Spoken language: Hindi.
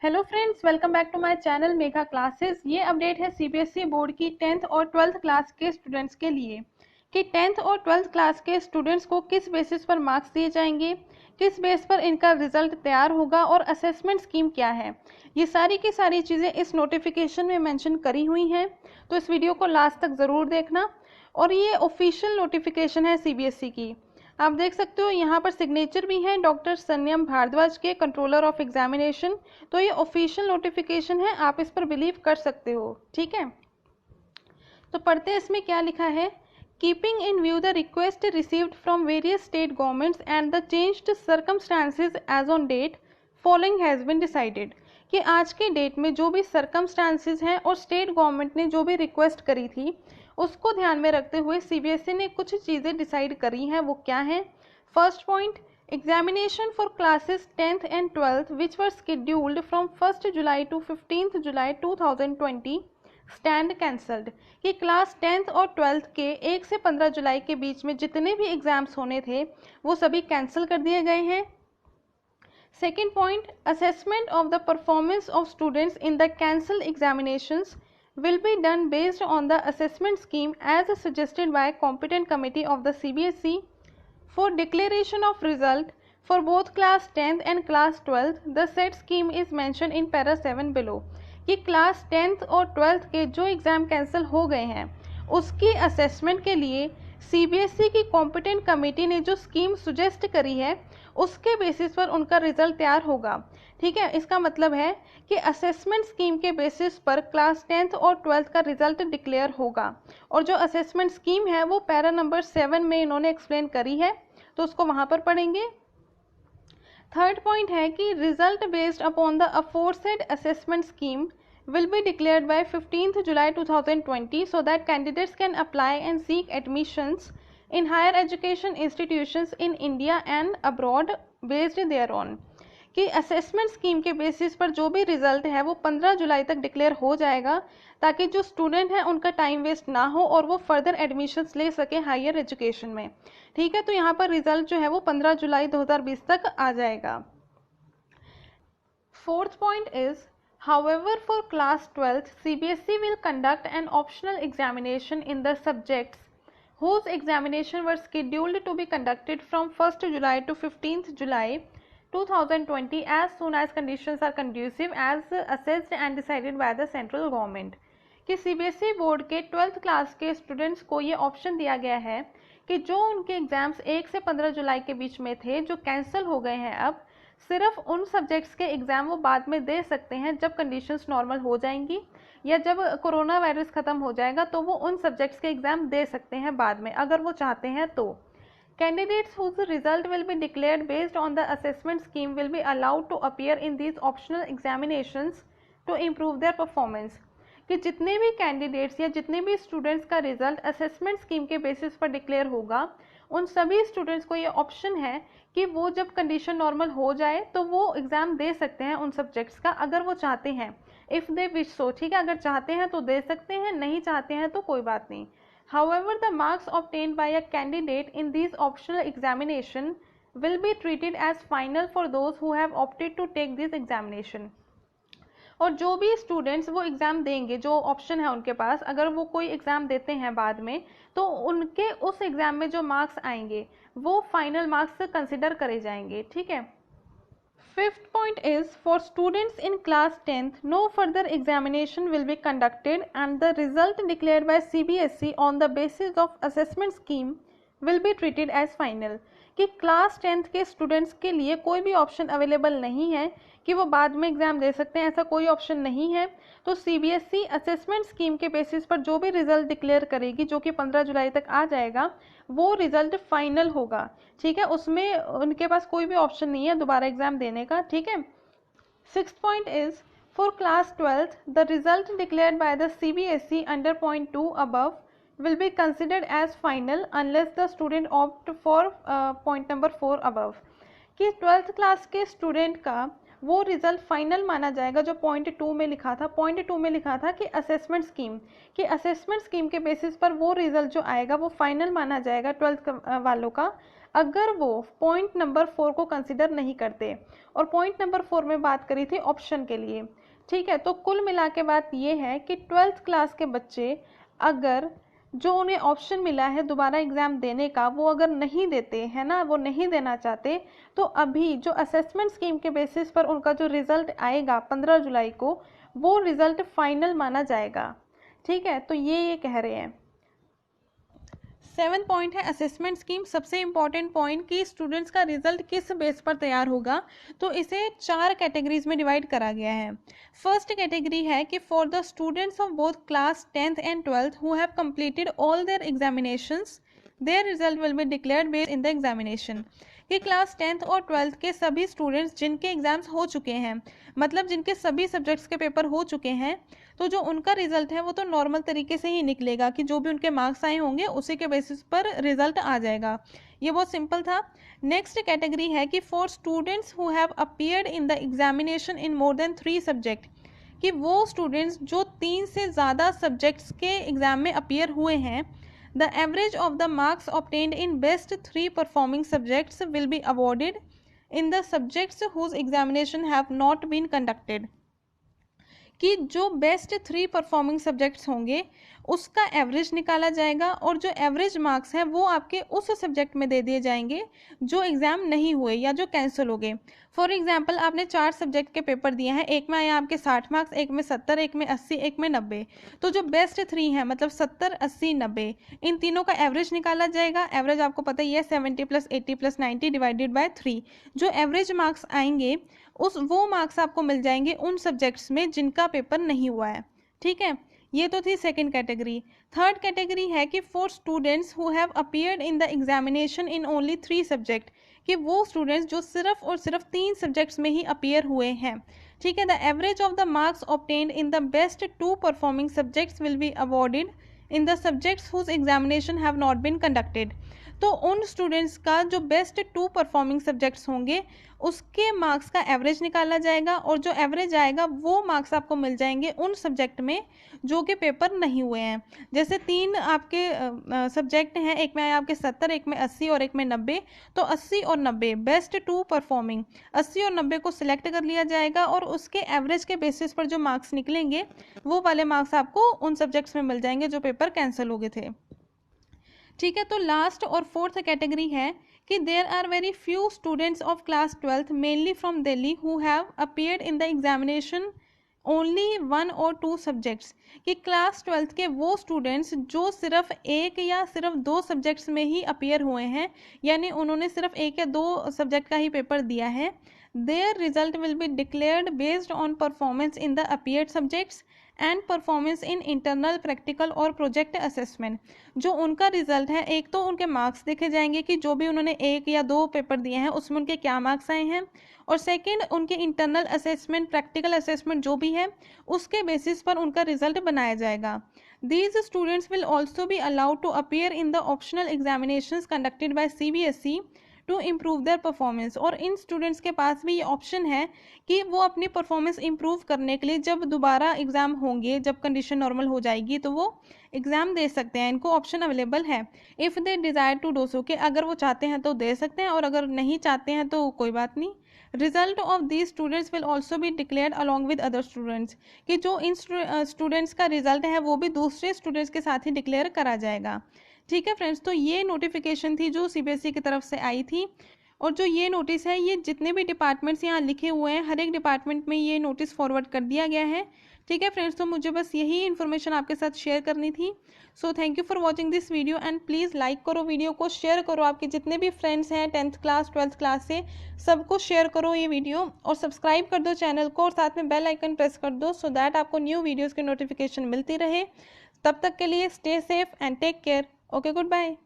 Hello friends, welcome back to my channel Megha classes. ये अपडेट है सीबीएसई बोर्ड की 10th और 12th क्लास के स्टूडेंट्स के लिए कि 10th और 12th क्लास के स्टूडेंट्स को किस बेसिस पर मार्क्स दिए जाएंगे, किस बेस पर इनका रिजल्ट तैयार होगा और असेसमेंट स्कीम क्या है। ये सारी की सारी चीज़ें इस नोटिफिकेशन में मेंशन करी हुई हैं, तो इस वीडियो को लास्ट तक ज़रूर देखना। और ये ऑफिशियल नोटिफिकेशन है सीबीएसई की। आप देख सकते हो यहाँ पर सिग्नेचर भी है डॉक्टर सन्यम भारद्वाज के, कंट्रोलर ऑफ एग्जामिनेशन। तो ये ऑफिशियल नोटिफिकेशन है, आप इस पर बिलीव कर सकते हो। ठीक है, तो पढ़ते हैं इसमें क्या लिखा है। Keeping in view the request received from various state governments and the changed circumstances as on date following has been decided, कि आज के डेट में जो भी सर्कमस्टांसेस हैं और स्टेट गवर्नमेंट ने जो भी रिक्वेस्ट करी थी उसको ध्यान में रखते हुए सीबीएसई ने कुछ चीज़ें डिसाइड करी हैं। वो क्या हैं? First point, examination for classes 10th and 12th which were scheduled from 1st July to 15th July 2020 stand cancelled, कि क्लास 10th और 12th के 1 से 15 जुलाई के बीच में जितने भी एग्जाम्स होने थे वो सभी कैंसिल कर दिए गए हैं। Second point, assessment of the performance of students in the cancel examinations will be done based on the assessment scheme as suggested by competent committee of the CBSE. For declaration of result for both class 10th and class 12th, the said scheme is mentioned in para 7 below, कि क्लास 10th और 12th के जो एग्ज़ाम कैंसिल हो गए हैं उसकी असेसमेंट के लिए सीबीएसई की कॉम्पिटेंट कमेटी ने जो स्कीम सुजेस्ट करी है उसके बेसिस पर उनका रिजल्ट तैयार होगा। ठीक है, इसका मतलब है कि असेसमेंट स्कीम के बेसिस पर क्लास 10th और 12th का रिजल्ट डिक्लेयर होगा। और जो असेसमेंट स्कीम है वो पैरा नंबर 7 में इन्होंने एक्सप्लेन करी है, तो उसको वहाँ पर पढ़ेंगे। थर्ड पॉइंट है कि result based upon the aforesaid assessment scheme will be declared by 15th July 2020 so that candidates can apply and seek admissions in higher education institutions in India and abroad based thereon, कि असेसमेंट स्कीम के बेसिस पर जो भी रिजल्ट है वो 15 जुलाई तक डिक्लेयर हो जाएगा ताकि जो स्टूडेंट हैं उनका टाइम वेस्ट ना हो और वो फर्दर एडमिशन्स ले सके हायर एजुकेशन में। ठीक है, तो यहाँ पर रिजल्ट जो है वो 15 जुलाई 2020 तक आ जाएगा। Fourth point is, however, for class 12th, CBSE will conduct an optional examination in the subjects whose examination were scheduled to be conducted from 1st July to 15th July 2020 as soon as conditions are conducive as assessed and decided by the central government, कि सीबीएसई बोर्ड के 12th क्लास के स्टूडेंट्स को ये ऑप्शन दिया गया है कि जो उनके एग्जाम्स 1 से 15 जुलाई के बीच में थे जो कैंसिल हो गए हैं, अब सिर्फ उन सब्जेक्ट्स के एग्ज़ाम वो बाद में दे सकते हैं जब कंडीशंस नॉर्मल हो जाएंगी या जब कोरोना वायरस ख़त्म हो जाएगा, तो वो उन सब्जेक्ट्स के एग्ज़ाम दे सकते हैं बाद में अगर वो चाहते हैं तो। Candidates whose result will be declared based on the assessment scheme will be allowed to appear in these optional examinations to improve their performance, कि जितने भी कैंडिडेट्स या जितने भी स्टूडेंट्स का रिजल्ट असेसमेंट स्कीम के बेसिस पर डिक्लेयर होगा उन सभी स्टूडेंट्स को ये ऑप्शन है कि वो जब कंडीशन नॉर्मल हो जाए तो वो एग्ज़ाम दे सकते हैं उन सब्जेक्ट्स का अगर वो चाहते हैं, इफ़ दे विश सो। ठीक है, अगर चाहते हैं तो दे सकते हैं, नहीं चाहते हैं तो कोई बात नहीं। However, the marks obtained by a candidate in these optional examination will be treated as final for those who have opted to take this examination, और जो भी स्टूडेंट्स वो एग्ज़ाम देंगे, जो ऑप्शन है उनके पास, अगर वो कोई एग्ज़ाम देते हैं बाद में तो उनके उस एग्ज़ाम में जो मार्क्स आएंगे वो फाइनल मार्क्स कंसिडर करे जाएंगे। ठीक है। Fifth point is, for students in class 10th no further examination will be conducted and the result declared by CBSE on the basis of assessment scheme will be treated as final, कि क्लास 10th के स्टूडेंट्स के लिए कोई भी ऑप्शन अवेलेबल नहीं है कि वो बाद में एग्ज़ाम दे सकते हैं, ऐसा कोई ऑप्शन नहीं है। तो सीबीएसई असेसमेंट स्कीम के बेसिस पर जो भी रिजल्ट डिक्लेयर करेगी जो कि 15 जुलाई तक आ जाएगा वो रिजल्ट फाइनल होगा। ठीक है, उसमें उनके पास कोई भी ऑप्शन नहीं है दोबारा एग्ज़ाम देने का। ठीक है। Sixth point is, for class 12th the result declared by the CBSE under point 2 above will be considered as final unless the student opt for point number 4 above, कि 12th क्लास के स्टूडेंट का वो रिज़ल्ट फाइनल माना जाएगा जो पॉइंट 2 में लिखा था। पॉइंट 2 में लिखा था कि असेसमेंट स्कीम, कि असेसमेंट स्कीम के बेसिस पर वो रिज़ल्ट जो आएगा वो फाइनल माना जाएगा 12th वालों का अगर वो पॉइंट नंबर 4 को कंसिडर नहीं करते। और पॉइंट नंबर 4 में बात करी थी ऑप्शन के लिए। ठीक है, तो कुल मिला के बात ये है कि 12th क्लास के बच्चे अगर जो उन्हें ऑप्शन मिला है दोबारा एग्ज़ाम देने का वो अगर नहीं देते है ना, वो नहीं देना चाहते, तो अभी जो असेसमेंट स्कीम के बेसिस पर उनका जो रिज़ल्ट आएगा 15 जुलाई को, वो रिज़ल्ट फाइनल माना जाएगा। ठीक है, तो ये कह रहे हैं। 7 पॉइंट है असेसमेंट स्कीम। सबसे इम्पॉर्टेंट पॉइंट कि स्टूडेंट्स का रिजल्ट किस बेस पर तैयार होगा, तो इसे 4 कैटेगरीज में डिवाइड करा गया है। फर्स्ट कैटेगरी है कि for the students of both class 10th and 12th who have completed all their examinations, their result will be declared based in the examination. कि क्लास 10th और 12th के सभी स्टूडेंट्स जिनके एग्जाम्स हो चुके हैं, मतलब जिनके सभी सब्जेक्ट्स के पेपर हो चुके हैं, तो जो उनका रिजल्ट है वो तो नॉर्मल तरीके से ही निकलेगा कि जो भी उनके मार्क्स आए होंगे उसी के बेसिस पर रिजल्ट आ जाएगा। ये बहुत सिंपल था। नेक्स्ट कैटेगरी है कि for students who have appeared in the examination in more than 3 subject, कि वो स्टूडेंट्स जो 3 से ज़्यादा सब्जेक्ट्स के एग्जाम में अपीयर हुए हैं, the average of the marks obtained in best 3 performing subjects will be awarded in the subjects whose examination have not been conducted. कि जो बेस्ट 3 परफॉर्मिंग सब्जेक्ट्स होंगे उसका एवरेज निकाला जाएगा और जो एवरेज मार्क्स हैं वो आपके उस सब्जेक्ट में दे दिए जाएंगे जो एग्ज़ाम नहीं हुए या जो कैंसिल हो गए। फॉर एग्जांपल आपने 4 सब्जेक्ट के पेपर दिए हैं, एक में आया आपके 60 मार्क्स, एक में 70, एक में 80, एक में 90। तो जो बेस्ट 3 हैं मतलब 70, 80, 90, इन तीनों का एवरेज निकाला जाएगा। एवरेज आपको पता ही है 70 + 80 + 90 डिवाइडेड बाय 3। जो एवरेज मार्क्स आएंगे वो मार्क्स आपको मिल जाएंगे उन सब्जेक्ट्स में जिनका पेपर नहीं हुआ है। ठीक है, ये तो थी सेकंड कैटेगरी। थर्ड कैटेगरी है कि for students who have appeared in the examination in only 3 subject, कि वो स्टूडेंट्स जो सिर्फ और सिर्फ 3 सब्जेक्ट्स में ही अपीयर हुए हैं। ठीक है, the average of the marks obtained in the best 2 performing subjects will be awarded in the subjects whose examination have not been conducted. तो उन स्टूडेंट्स का जो बेस्ट 2 परफॉर्मिंग सब्जेक्ट्स होंगे उसके मार्क्स का एवरेज निकाला जाएगा और जो एवरेज आएगा वो मार्क्स आपको मिल जाएंगे उन सब्जेक्ट में जो कि पेपर नहीं हुए हैं। जैसे 3 आपके सब्जेक्ट हैं, एक में आया आपके 70, एक में 80 और एक में 90। तो 80 और 90 बेस्ट 2 परफॉर्मिंग, 80 और 90 को सिलेक्ट कर लिया जाएगा और उसके एवरेज के बेसिस पर जो मार्क्स निकलेंगे वो वाले मार्क्स आपको उन सब्जेक्ट्स में मिल जाएंगे जो पेपर कैंसिल हो गए थे। ठीक है, तो लास्ट और फोर्थ कैटेगरी है कि there are very few students of class 12th mainly from Delhi who have appeared in the examination only 1 और 2 सब्जेक्ट्स। कि क्लास 12th के वो स्टूडेंट्स जो सिर्फ 1 या सिर्फ 2 सब्जेक्ट्स में ही अपीयर हुए हैं, यानी उन्होंने सिर्फ 1 या 2 सब्जेक्ट का ही पेपर दिया है, there result will be declared based on performance in the appeared subjects and performance in internal practical और प्रोजेक्ट असेसमेंट। जो उनका रिजल्ट है, एक तो उनके मार्क्स देखे जाएंगे कि जो भी उन्होंने 1 या 2 पेपर दिए हैं उसमें उनके क्या मार्क्स आए हैं, और सेकंड उनके इंटरनल असेसमेंट, प्रैक्टिकल असेसमेंट जो भी है उसके बेसिस पर उनका रिजल्ट बनाया जाएगा। These students will also be allowed to appear in the optional examinations conducted by CBSE to improve their performance. और इन स्टूडेंट्स के पास भी ये ऑप्शन है कि वो अपनी परफॉर्मेंस इम्प्रूव करने के लिए जब दोबारा एग्ज़ाम होंगे, जब कंडीशन नॉर्मल हो जाएगी तो वो एग्ज़ाम दे सकते हैं। इनको ऑप्शन अवेलेबल है if they desire to do so, कि अगर वो चाहते हैं तो दे सकते हैं और अगर नहीं चाहते हैं तो कोई बात नहीं। Result of these students will also be declared along with other students, कि जो इन स्टूडेंट्स का रिजल्ट है वो भी दूसरे स्टूडेंट्स के साथ ही डिक्लेयर करा जाएगा। ठीक है फ्रेंड्स, तो ये नोटिफिकेशन थी जो सीबीएसई की तरफ से आई थी। और जो ये नोटिस है ये जितने भी डिपार्टमेंट्स यहाँ लिखे हुए हैं हर एक डिपार्टमेंट में ये नोटिस फॉरवर्ड कर दिया गया है। ठीक है फ्रेंड्स, तो मुझे बस यही इन्फॉर्मेशन आपके साथ शेयर करनी थी। So thank you for watching this video and please like करो वीडियो को, शेयर करो, आपके जितने भी फ्रेंड्स हैं 10th क्लास 12th क्लास से सबको शेयर करो ये वीडियो, और सब्सक्राइब कर दो चैनल को और साथ में बेल आइकन प्रेस कर दो सो दैट आपको न्यू वीडियोज़ की नोटिफिकेशन मिलती रहे। तब तक के लिए stay safe and take care. Okay, good bye.